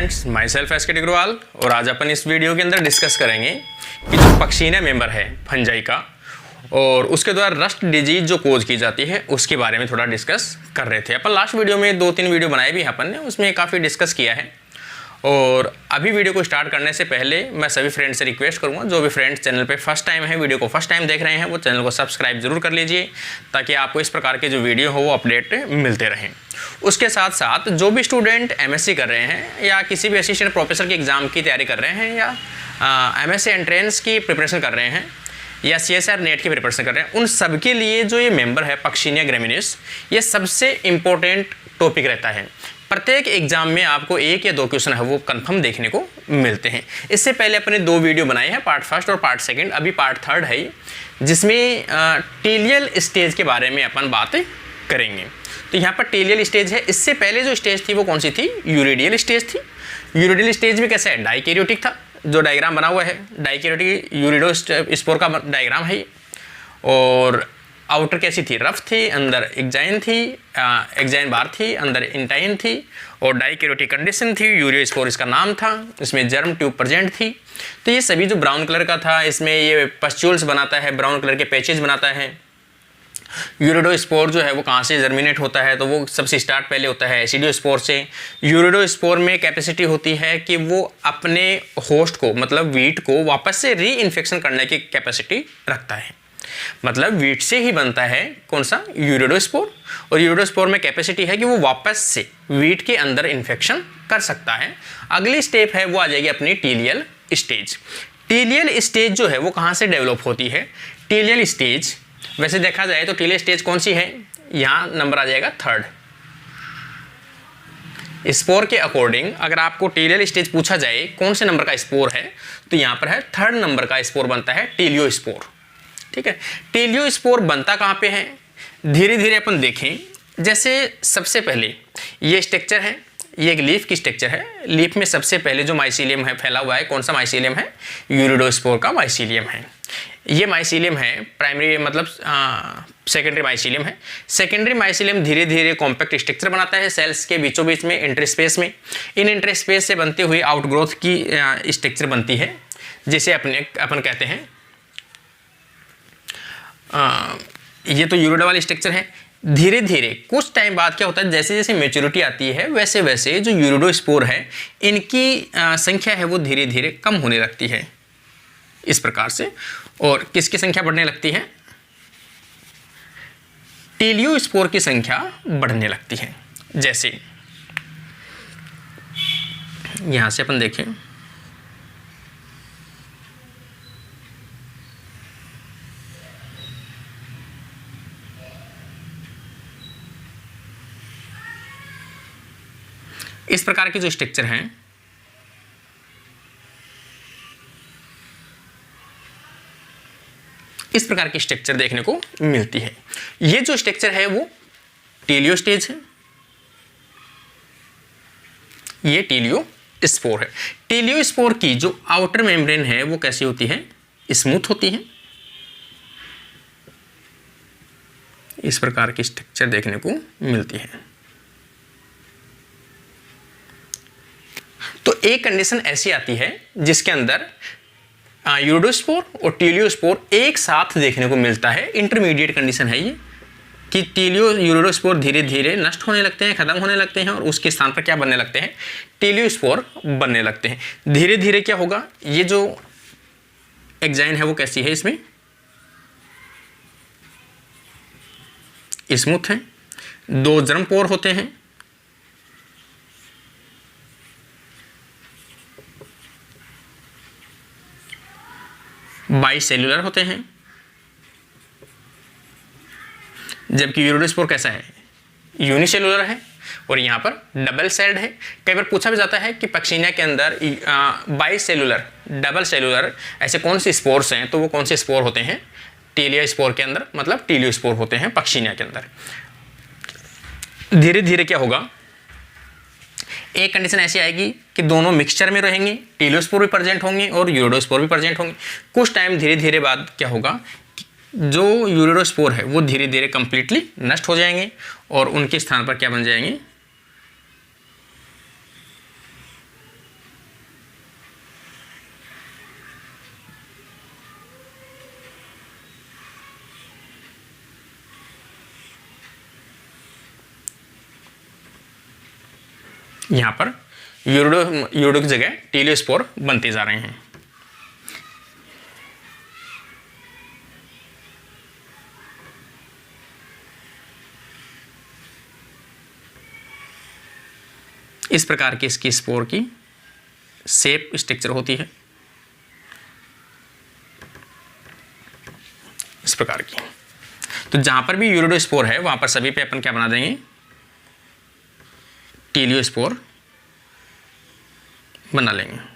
Friends, my self S के डिग्रवाल और आज अपन इस वीडियो के अंदर डिस्कस करेंगे कि जो पक्सीना मेंबर है फंजाई का और उसके द्वारा रस्ट डिजीज जो कोज की जाती है उसके बारे में थोड़ा डिस्कस कर रहे थे। अपन लास्ट वीडियो में 2-3 वीडियो बनाए भी अपन ने, उसमें काफ़ी डिस्कस किया है। और अभी वीडियो को स्टार्ट करने से पहले मैं सभी फ्रेंड्स से रिक्वेस्ट करूंगा, जो भी फ्रेंड्स चैनल पे फर्स्ट टाइम है, वीडियो को फर्स्ट टाइम देख रहे हैं, वो चैनल को सब्सक्राइब जरूर कर लीजिए ताकि आपको इस प्रकार के जो वीडियो हो वो अपडेट मिलते रहें। उसके साथ साथ जो भी स्टूडेंट एमएससी कर रहे हैं या किसी भी असिस्टेंट प्रोफेसर के एग्ज़ाम की तैयारी कर रहे हैं या एमएससी एंट्रेंस की प्रिपरेशन कर रहे हैं या CSR नेट की प्रिपरेशन कर रहे हैं, उन सब के लिए जो ये मेंबर है पक्सीनिया ग्रैमिनीस, ये सबसे इम्पोर्टेंट टॉपिक रहता है। प्रत्येक एग्जाम में आपको 1 या 2 क्वेश्चन है वो कंफर्म देखने को मिलते हैं। इससे पहले अपने 2 वीडियो बनाए हैं, पार्ट फर्स्ट और पार्ट सेकंड, अभी पार्ट थर्ड है जिसमें टीलियल स्टेज के बारे में अपन बात करेंगे। तो यहाँ पर टीलियल स्टेज है। इससे पहले जो स्टेज थी वो कौन सी थी? यूरिडियल स्टेज थी। यूरिडियल स्टेज में कैसा है? डाइकैरियोटिक था, जो डायग्राम बना हुआ है डाइकैरियोटिक यूरिडो स्पोर का डायग्राम है। और आउटर कैसी थी? रफ थी, अंदर एक्जाइन थी, एक्जाइन बार थी, अंदर इंटाइन थी और डाइकैरियोटिक कंडीशन थी। यूरियो स्पोर इसका नाम था। इसमें जर्म ट्यूब प्रेजेंट थी। तो ये सभी जो ब्राउन कलर का था, इसमें ये पस्ट्यूल्स बनाता है, ब्राउन कलर के पैचेज बनाता है। यूरिडो स्पोर जो है वो कहाँ से जर्मिनेट होता है? तो वो सबसे स्टार्ट पहले होता है एसिडियो स्पोर से। यूरिडो स्पोर में कैपेसिटी होती है कि वो अपने होस्ट को, मतलब वीट को, वापस से री इन्फेक्शन करने की कैपेसिटी रखता है। मतलब वीट से ही बनता है कौन सा? यूरिडो स्पोर। और यूरिडो स्पोर में कैपेसिटी है कि वो वापस से वीट के अंदर इन्फेक्शन कर सकता है। अगली स्टेप है वो आ जाएगी अपनी टीलियल स्टेज। टीलियल स्टेज जो है वो कहाँ से डेवलप होती है? टीलियल स्टेज वैसे देखा जाए तो टीलियल स्टेज कौन सी है? यहाँ नंबर आ जाएगा 3rd। स्पोर के अकॉर्डिंग अगर आपको टीलियल स्टेज पूछा जाए कौन से नंबर का स्पोर है, तो यहाँ पर है 3rd नंबर का स्पोर बनता है टीलियो स्पोर। ठीक है, टीलियो स्पोर बनता कहाँ पे है? धीरे धीरे अपन देखें। जैसे सबसे पहले ये स्ट्रक्चर है, ये एक लीफ की स्ट्रक्चर है। लीफ में सबसे पहले जो माइसीलियम है फैला हुआ है, कौन सा माइसीलियम है? यूरिडोस्पोर का माइसीलियम है। ये माइसीलियम है प्राइमरी, मतलब सेकेंडरी माइसीलियम है। सेकेंडरी माइसीलियम धीरे धीरे कॉम्पैक्ट स्ट्रक्चर बनाता है सेल्स के बीचों बीच में, इंटरस्पेस में। इन इंटरस्पेस से बनते हुए आउटग्रोथ की स्ट्रक्चर बनती है, जिसे अपन कहते हैं ये तो यूरिडो वाली स्ट्रक्चर है। धीरे धीरे कुछ टाइम बाद क्या होता है, जैसे जैसे मेच्योरिटी आती है वैसे वैसे जो यूरिडो स्पोर है इनकी संख्या है वो धीरे धीरे कम होने लगती है इस प्रकार से। और किसकी संख्या बढ़ने लगती है? टीलियो स्पोर की संख्या बढ़ने लगती है। जैसे यहां से अपन देखें, इस प्रकार के जो स्ट्रक्चर हैं इस प्रकार की स्ट्रक्चर देखने को मिलती है। ये जो स्ट्रक्चर है वो टीलियो स्टेज है, ये टीलियो स्पोर है। टीलियो स्पोर की जो आउटर मेम्ब्रेन है वो कैसी होती है? स्मूथ होती है। इस प्रकार की स्ट्रक्चर देखने को मिलती है। तो एक कंडीशन ऐसी आती है जिसके अंदर यूरिडोस्पोर और टीलियोस्पोर एक साथ देखने को मिलता है। इंटरमीडिएट कंडीशन है ये कि टीलियो यूरिडोस्पोर धीरे धीरे नष्ट होने लगते हैं, खत्म होने लगते हैं और उसके स्थान पर क्या बनने लगते हैं? टीलियोस्पोर बनने लगते हैं। धीरे धीरे क्या होगा? ये जो एक्जाइन है वो कैसी है? इसमें स्मूथ है। 2 जर्म पोर होते हैं। बाइसेल्युलर होते हैं। जबकि यूरिडोस्पोर कैसा है? यूनिसेल्युलर है और यहाँ पर डबल सेल्ड है। कई बार पूछा भी जाता है कि पक्सीनिया के अंदर बाइसेल्युलर, डबल सेल्युलर ऐसे कौन से स्पोर्स हैं? तो वो कौन से स्पोर होते हैं? टीलिया स्पोर के अंदर, मतलब टीलियो स्पोर होते हैं पक्सीनिया के अंदर। धीरे धीरे क्या होगा? एक कंडीशन ऐसी आएगी कि दोनों मिक्सचर में रहेंगे, टीलियोस्पोर भी प्रेजेंट होंगे और यूरिडोस्पोर भी प्रेजेंट होंगे। कुछ टाइम धीरे धीरे बाद क्या होगा? जो यूरिडोस्पोर है वो धीरे धीरे कंप्लीटली नष्ट हो जाएंगे और उनके स्थान पर क्या बन जाएंगे? यहाँ पर यूरिडो की जगह टीलियोस्पोर बनते जा रहे हैं। इस प्रकार की इसकी स्पोर की शेप स्ट्रक्चर होती है, इस प्रकार की। तो जहां पर भी यूरिडोस्पोर है वहां पर सभी पे अपन क्या बना देंगे, टीलियोस्पोर बना लेंगे।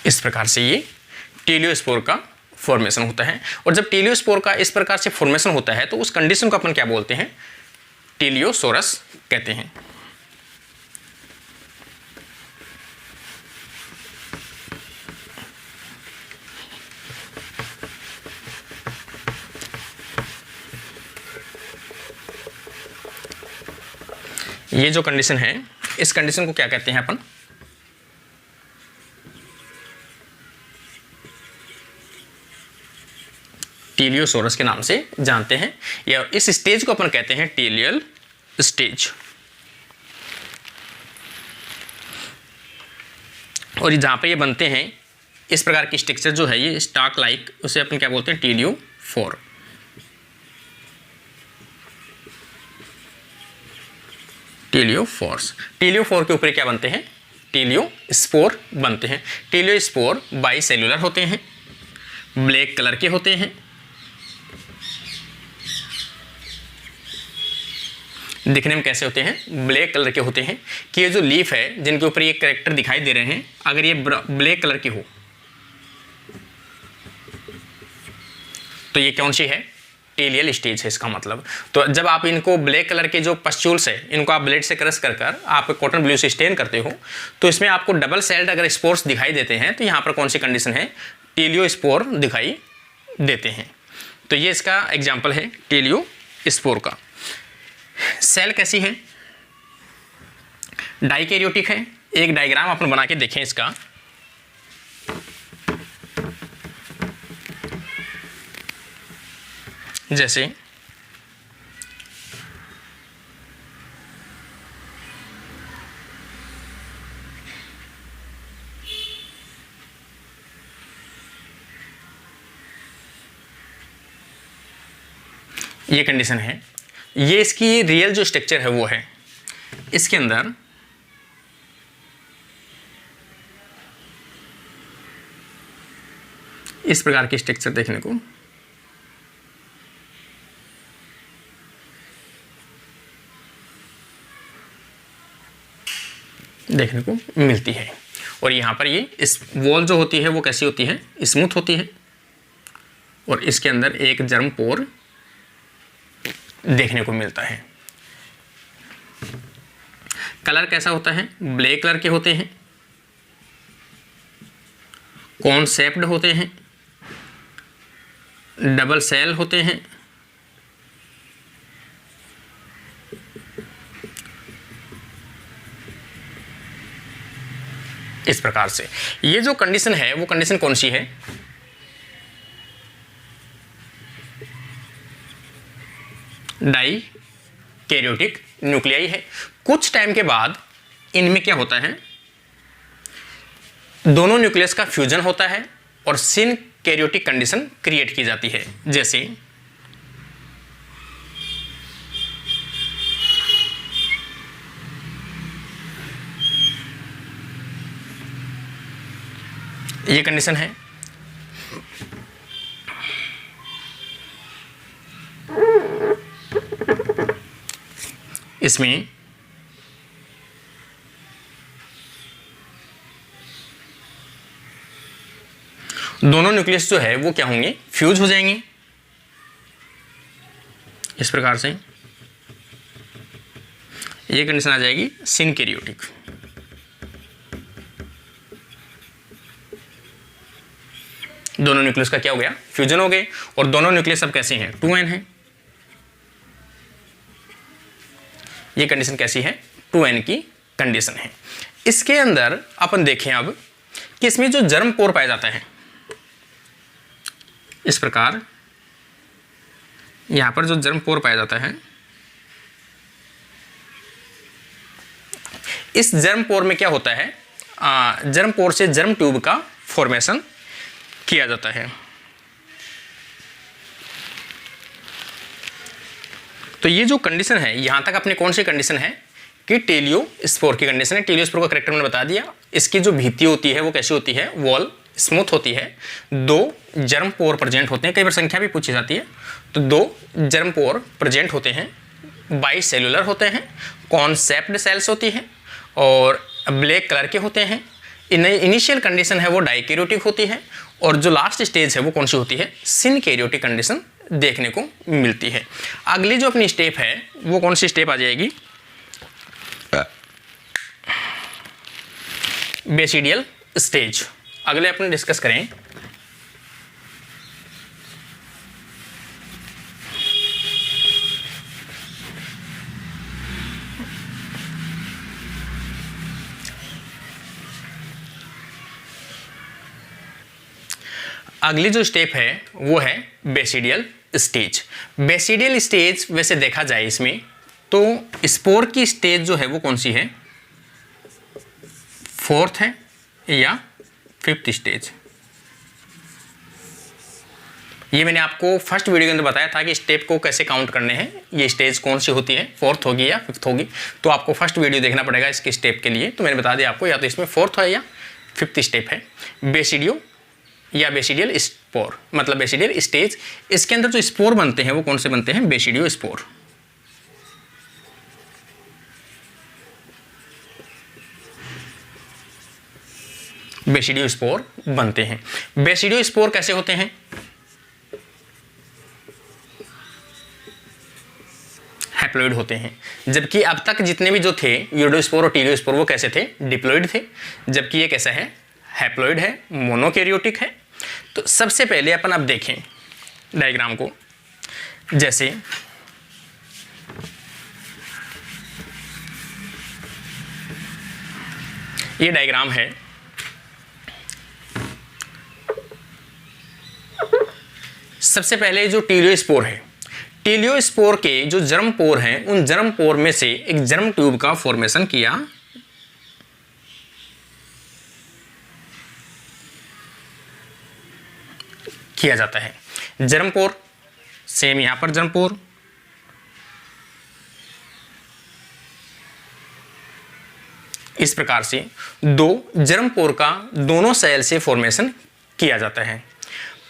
इस प्रकार से ये टीलियोस्पोर का फॉर्मेशन होता है। और जब टीलियोस्पोर का इस प्रकार से फॉर्मेशन होता है तो उस कंडीशन को अपन क्या बोलते हैं, टीलियोसोरस कहते हैं। ये जो कंडीशन है, इस कंडीशन को क्या कहते हैं अपन, टीलियोसोरस के नाम से जानते हैं, या इस स्टेज को अपन कहते हैं टीलियल स्टेज। और जहां पे ये बनते हैं इस प्रकार की स्ट्रक्चर जो है ये स्टॉक लाइक, उसे अपन क्या बोलते हैं, टीलियोफोर। टीलियोफोर्स, टीलियोफोर के ऊपर क्या बनते हैं, टीलियोस्पोर बनते हैं। टीलियोस्पोर बाइसेल्युलर होते हैं, ब्लैक कलर के होते हैं। दिखने में कैसे होते हैं, ब्लैक कलर के होते हैं। कि ये जो लीफ है जिनके ऊपर ये कैरेक्टर दिखाई दे रहे हैं, अगर ये ब्लैक कलर की हो तो ये कौन सी है, टीलियल स्टेज है इसका मतलब। तो जब आप इनको ब्लैक कलर के जो पस्ट्यूल्स है इनको आप ब्लेड से क्रश कर कर आप कॉटन ब्लू से स्टेन करते हो तो इसमें आपको डबल सेल्ड अगर स्पोर्स दिखाई देते हैं तो यहाँ पर कौन सी कंडीशन है, टीलियोस्पोर दिखाई देते हैं। तो ये इसका एग्जाम्पल है टीलियोस्पोर का। सेल कैसी है, डाइकैरियोटिक है। एक डायग्राम अपन बना के देखें इसका। जैसे ये कंडीशन है, ये इसकी रियल जो स्ट्रक्चर है वो है, इसके अंदर इस प्रकार की स्ट्रक्चर देखने को मिलती है। और यहाँ पर ये इस वॉल जो होती है वो कैसी होती है, स्मूथ होती है। और इसके अंदर एक जर्म पोर देखने को मिलता है। कलर कैसा होता है, ब्लैक कलर के होते हैं, कॉन शेप्ड होते हैं, डबल सेल होते हैं। इस प्रकार से ये जो कंडीशन है वो कंडीशन कौन सी है, डाइकैरियोटिक न्यूक्लियाई है। कुछ टाइम के बाद इनमें क्या होता है, दोनों न्यूक्लियस का फ्यूजन होता है और सिनकैरियोटिक कंडीशन क्रिएट की जाती है। जैसे ये कंडीशन है। इसमें दोनों न्यूक्लियस जो है वो क्या होंगे, फ्यूज हो जाएंगे इस प्रकार से। ये कंडीशन आ जाएगी सिनकैरियोटिक। दोनों न्यूक्लियस का क्या हो गया, फ्यूजन हो गए, और दोनों न्यूक्लियस अब कैसे हैं, 2n है। ये कंडीशन कैसी है, 2n की कंडीशन है। इसके अंदर अपन देखें अब कि इसमें जो जर्म पोर पाया जाता है, इस प्रकार यहां पर जो जर्म पोर पाया जाता है, इस जर्म पोर में क्या होता है, जर्म पोर से जर्म ट्यूब का फॉर्मेशन किया जाता है। तो ये जो कंडीशन है, यहां तक अपने कौन सी कंडीशन है कि टेलियोस्पोर की कंडीशन है। टेलियोस्पोर का करेक्टर मैंने बता दिया। इसकी जो भित्ति होती है वो कैसी होती है, वॉल स्मूथ होती है, 2 जर्म पोर प्रेजेंट होते हैं। कई बार संख्या भी पूछी जाती है, तो 2 जर्म पोर प्रेजेंट होते हैं, बाई सेलुलर होते हैं, कॉन्सेप्ट सेल्स होती हैं और ब्लैक कलर के होते हैं। इनिशियल कंडीशन है वो डाइकैरियोटिक होती है, और जो लास्ट स्टेज है वो कौन सी होती है, सिनकैरियोटिक कंडीशन देखने को मिलती है। अगली जो अपनी स्टेप है वो कौन सी स्टेप आ जाएगी, बेसिडियल स्टेज। अगले अपन डिस्कस करें अगली जो स्टेप है वो है बेसिडियल स्टेज। बेसिडियल स्टेज वैसे देखा जाए इसमें तो स्पोर की स्टेज जो है वो कौन सी है, 4th है या 5th स्टेज। ये मैंने आपको फर्स्ट वीडियो के अंदर बताया था कि स्टेप को कैसे काउंट करने हैं, ये स्टेज कौन सी होती है, 4th होगी या 5th होगी। तो आपको फर्स्ट वीडियो देखना पड़ेगा इसके स्टेप के लिए। तो मैंने बता दिया आपको, या तो इसमें 4th है या 5th स्टेप है। बेसिडियो या बेसिडियल स्पोर मतलब बेसिडियल स्टेज। इसके अंदर जो स्पोर बनते हैं वो कौन से बनते हैं, बेसिडियो स्पोर। बेसिडियो स्पोर बनते हैं। बेसिडियो स्पोर कैसे होते हैं, हैप्लॉइड होते हैं। जबकि अब तक जितने भी जो थे यूरिडोस्पोर और टीरियोस्पोर वो कैसे थे, डिप्लॉइड थे। जबकि ये कैसा है, हैप्लॉइड है, मोनोकैरियोटिक है। तो सबसे पहले अपन अब देखें डायग्राम को, जैसे ये डायग्राम है, सबसे पहले जो टीरियोस्पोर है, टीरियोस्पोर के जो जर्म पोर हैं उन जर्म पोर में से एक जर्म ट्यूब का फॉर्मेशन किया जाता है। जर्म पोर सेम यहां पर जर्म पोर, इस प्रकार से 2 जर्म पोर का दोनों सेल से फॉर्मेशन किया जाता है।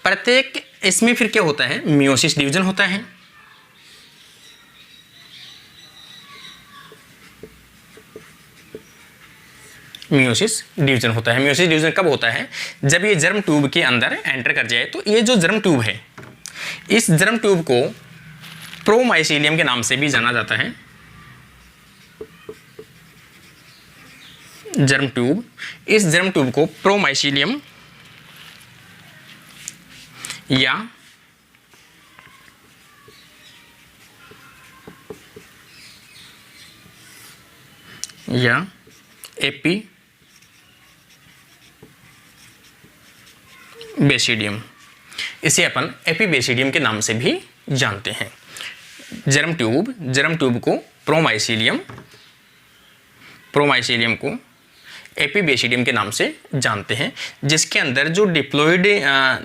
प्रत्येक इसमें फिर क्या होता है, मियोसिस डिवीजन होता है। मियोसिस डिवीजन होता है। मियोसिस डिवीजन कब होता है, जब ये जर्म ट्यूब के अंदर एंटर कर जाए। तो ये जो जर्म ट्यूब है, इस जर्म ट्यूब को प्रोमाइसीलियम के नाम से भी जाना जाता है। जर्म ट्यूब, इस जर्म ट्यूब को प्रोमाइसीलियम या एपी बेसिडियम, इसे अपन एपीबेसिडियम के नाम से भी जानते हैं। जर्म ट्यूब को प्रोमाइसीलियम को एपीबेसिडियम के नाम से जानते हैं। जिसके अंदर जो डिप्लॉइड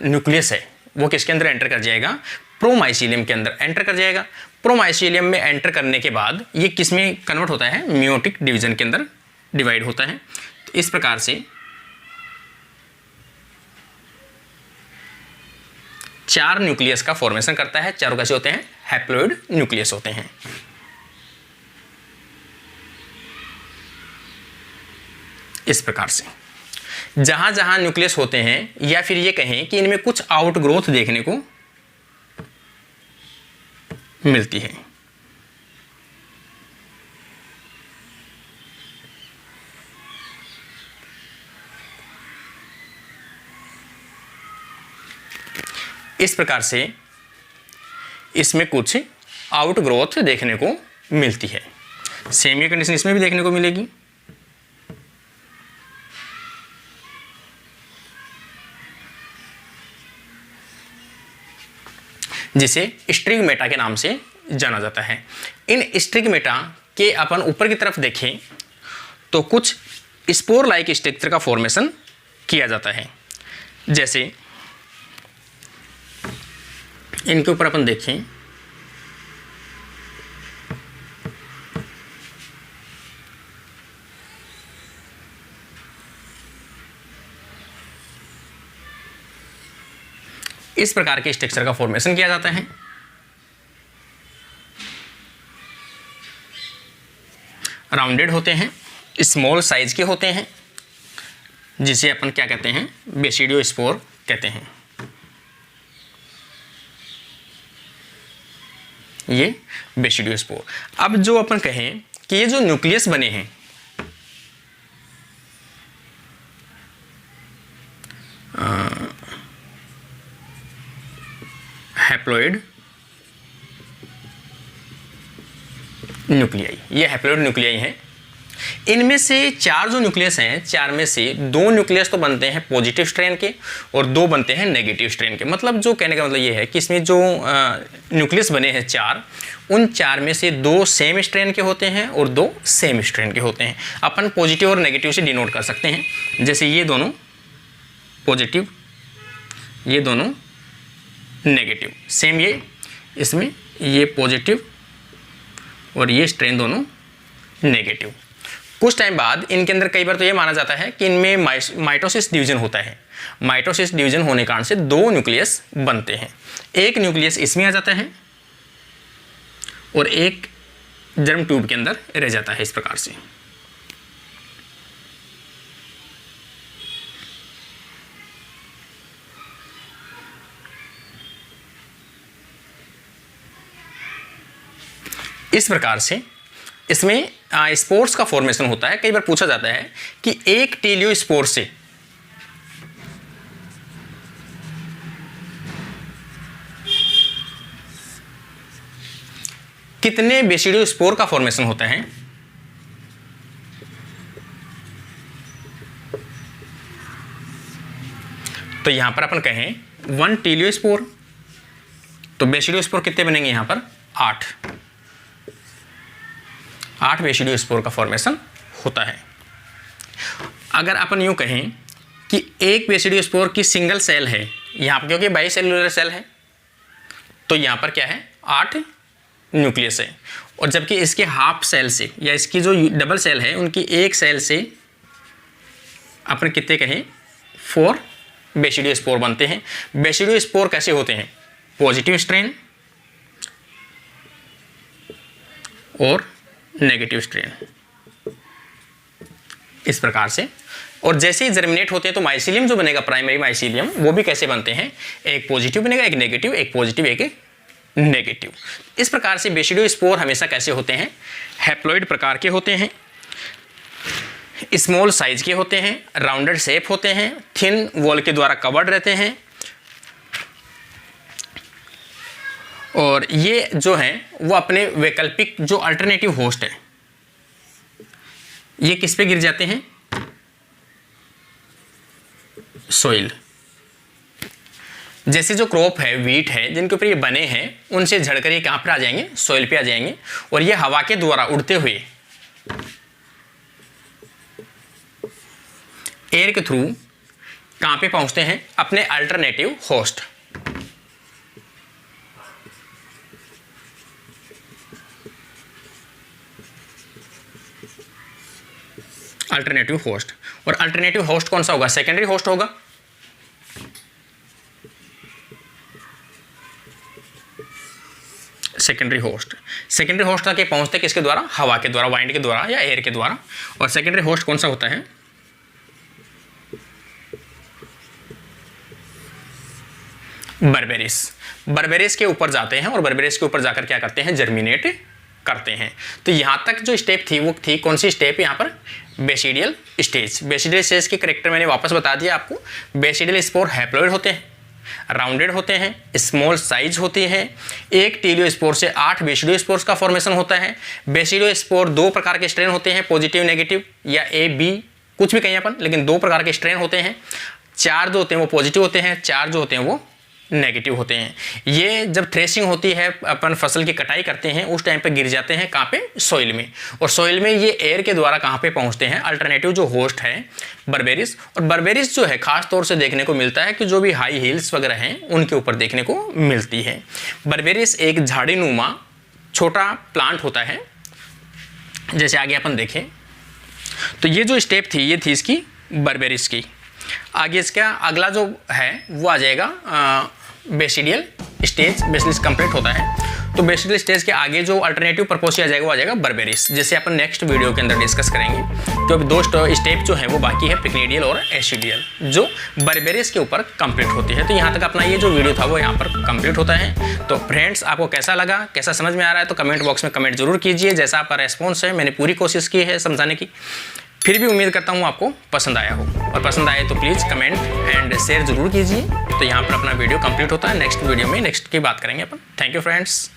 न्यूक्लियस है वो किसके अंदर एंटर कर जाएगा, प्रोमाइसीलियम के अंदर एंटर कर जाएगा। प्रोमाइसीलियम में एंटर करने के बाद ये किस में कन्वर्ट होता है, मियोटिक डिवीजन के अंदर डिवाइड होता है। तो इस प्रकार से 4 न्यूक्लियस का फॉर्मेशन करता है। चारों कैसे होते हैं, हैप्लॉइड न्यूक्लियस होते हैं। इस प्रकार से जहां जहां न्यूक्लियस होते हैं, या फिर ये कहें कि इनमें कुछ आउटग्रोथ देखने को मिलती है। इस प्रकार से इसमें कुछ आउट ग्रोथ देखने को मिलती है। सेम ये कंडीशन इसमें भी देखने को मिलेगी। जिसे स्ट्रिगमेटा के नाम से जाना जाता है। इन स्ट्रिगमेटा के अपन ऊपर की तरफ देखें तो कुछ स्पोर लाइक स्ट्रक्चर का फॉर्मेशन किया जाता है। जैसे इनके ऊपर अपन देखें इस प्रकार के स्ट्रक्चर का फॉर्मेशन किया जाता है। राउंडेड होते हैं, स्मॉल साइज के होते हैं, जिसे अपन क्या कहते हैं, बेसिडियोस्पोर कहते हैं। ये बेसिडियोस्पोर। अब जो अपन कहें कि ये जो न्यूक्लियस बने हैं, हैप्लॉइड न्यूक्लियाई, ये हैप्लॉइड न्यूक्लियाई हैं। इनमें से 4 जो न्यूक्लियस हैं, 4 में से 2 न्यूक्लियस तो बनते हैं पॉजिटिव स्ट्रेन के और 2 बनते हैं नेगेटिव स्ट्रेन के। मतलब जो कहने का मतलब ये है कि इसमें जो न्यूक्लियस बने हैं 4, उन 4 में से 2 सेम स्ट्रेन के होते हैं और 2 सेम स्ट्रेन के होते हैं। अपन पॉजिटिव और नेगेटिव से डिनोट कर सकते हैं। जैसे ये दोनों पॉजिटिव, ये दोनों नेगेटिव। सेम ये इसमें ये पॉजिटिव और ये स्ट्रेन दोनों नेगेटिव। कुछ टाइम बाद इनके अंदर कई बार तो ये माना जाता है कि इनमें माइटोसिस डिवीजन होता है। माइटोसिस डिवीजन होने के कारण से 2 न्यूक्लियस बनते हैं। एक न्यूक्लियस इसमें आ जाता है और एक जर्म ट्यूब के अंदर रह जाता है। इस प्रकार से इसमें स्पोर्स का फॉर्मेशन होता है। कई बार पूछा जाता है कि एक टीलियो स्पोर से कितने बेसिडियो स्पोर का फॉर्मेशन होता है। तो यहां पर अपन कहें 1 टीलियो स्पोर, तो बेसिडियो स्पोर कितने बनेंगे यहां पर 8 बेसिडियो स्पोर का फॉर्मेशन होता है। अगर अपन यूं कहें कि एक बेसिडियो स्पोर की सिंगल सेल है यहाँ पर, क्योंकि बाई सेलुलर सेल है, तो यहाँ पर क्या है 8 न्यूक्लियस है। और जबकि इसके हाफ सेल से या इसकी जो डबल सेल है उनकी एक सेल से अपन कितने कहें 4 बेसिडियो स्पोर बनते हैं। बेसिडियो स्पोर कैसे होते हैं, पॉजिटिव स्ट्रेन और नेगेटिव स्ट्रेन, इस प्रकार से। और जैसे ही जर्मिनेट होते हैं तो माइसीलियम जो बनेगा, प्राइमरी माइसीलियम, वो भी कैसे बनते हैं, एक पॉजिटिव बनेगा, एक नेगेटिव, एक पॉजिटिव, एक नेगेटिव। इस प्रकार से बेसिडियो स्पोर हमेशा कैसे होते हैं, हैप्लॉइड प्रकार के होते हैं, स्मॉल साइज के होते हैं, राउंडेड शेप होते हैं, थिन वॉल के द्वारा कवर्ड रहते हैं। और ये जो हैं वो अपने वैकल्पिक जो अल्टरनेटिव होस्ट है, ये किस पे गिर जाते हैं, सोइल। जैसे जो क्रॉप है, वीट है, जिनके ऊपर ये बने हैं, उनसे झड़कर ये कहाँ पर आ जाएंगे, सोइल पे आ जाएंगे। और ये हवा के द्वारा उड़ते हुए एयर के थ्रू कहाँ पे पहुंचते हैं, अपने अल्टरनेटिव होस्ट। Alternative host. और अल्टरनेटिव होस्ट कौन सा होगा, सेकेंडरी होस्ट होगा। सेकेंडरी होस्ट तक पहुंचते किसके द्वारा, हवा के द्वारा, वाइंड के द्वारा या एयर के द्वारा। और सेकेंडरी होस्ट कौन सा होता है, बर्बेरिस के ऊपर जाते हैं और बर्बेरिस के ऊपर जाकर क्या करते हैं, जर्मिनेट करते हैं। तो यहां तक जो स्टेप थी वो थी कौन सी स्टेप, यहां पर बेसिडियल स्टेज। बेसिडियल स्टेज के करेक्टर मैंने वापस बता दिया आपको। बेसिडियल स्पोर हैप्लॉइड होते हैं, राउंडेड होते हैं, स्मॉल साइज होती है। एक टीलियोस्पोर से 8 बेसिडियोस्पोर्स का फॉर्मेशन होता है। बेसिडियोस्पोर 2 प्रकार के स्ट्रेन होते हैं, पॉजिटिव नेगेटिव या ए बी कुछ भी कहें अपन, लेकिन 2 प्रकार के स्ट्रेन होते हैं। 4 जो होते हैं वो पॉजिटिव होते हैं, 4 जो होते हैं वो नेगेटिव होते हैं। ये जब थ्रेशिंग होती है, अपन फसल की कटाई करते हैं, उस टाइम पे गिर जाते हैं कहाँ पे, सॉइल में। और सॉइल में ये एयर के द्वारा कहाँ पे पहुँचते हैं, अल्टरनेटिव जो होस्ट है बर्बेरिस। और बर्बेरिस जो है खास तौर से देखने को मिलता है कि जो भी हाई हील्स वगैरह हैं उनके ऊपर देखने को मिलती है। बर्बेरिस एक झाड़ीनुमा छोटा प्लांट होता है। जैसे आगे अपन देखें तो ये जो स्टेप थी ये थी इसकी बर्बेरिस की। आगे इसका अगला जो है वो आ जाएगा बेसिडियल स्टेज। बेसिडियस कंप्लीट होता है तो बेसिडियल स्टेज के आगे जो अल्टरनेटिव प्रपोसी आ जाएगा वो आ जाएगा बर्बेरिस, जैसे अपन नेक्स्ट वीडियो के अंदर डिस्कस करेंगे। तो अभी 2 स्टेप जो है वो बाकी है, पिक्निडियल और एसिडियल, जो बर्बेरिस के ऊपर कंप्लीट होती है। तो यहाँ तक अपना ये जो वीडियो था वो यहाँ पर कंप्लीट होता है। तो फ्रेंड्स आपको कैसा लगा, कैसा समझ में आ रहा है, तो कमेंट बॉक्स में कमेंट जरूर कीजिए। जैसा आपका रेस्पॉन्स है मैंने पूरी कोशिश की है समझाने की। फिर भी उम्मीद करता हूँ आपको पसंद आया हो, और पसंद आए तो प्लीज़ कमेंट एंड शेयर जरूर कीजिए। तो यहाँ पर अपना वीडियो कंप्लीट होता है। नेक्स्ट वीडियो में नेक्स्ट की बात करेंगे अपन। Thank you friends.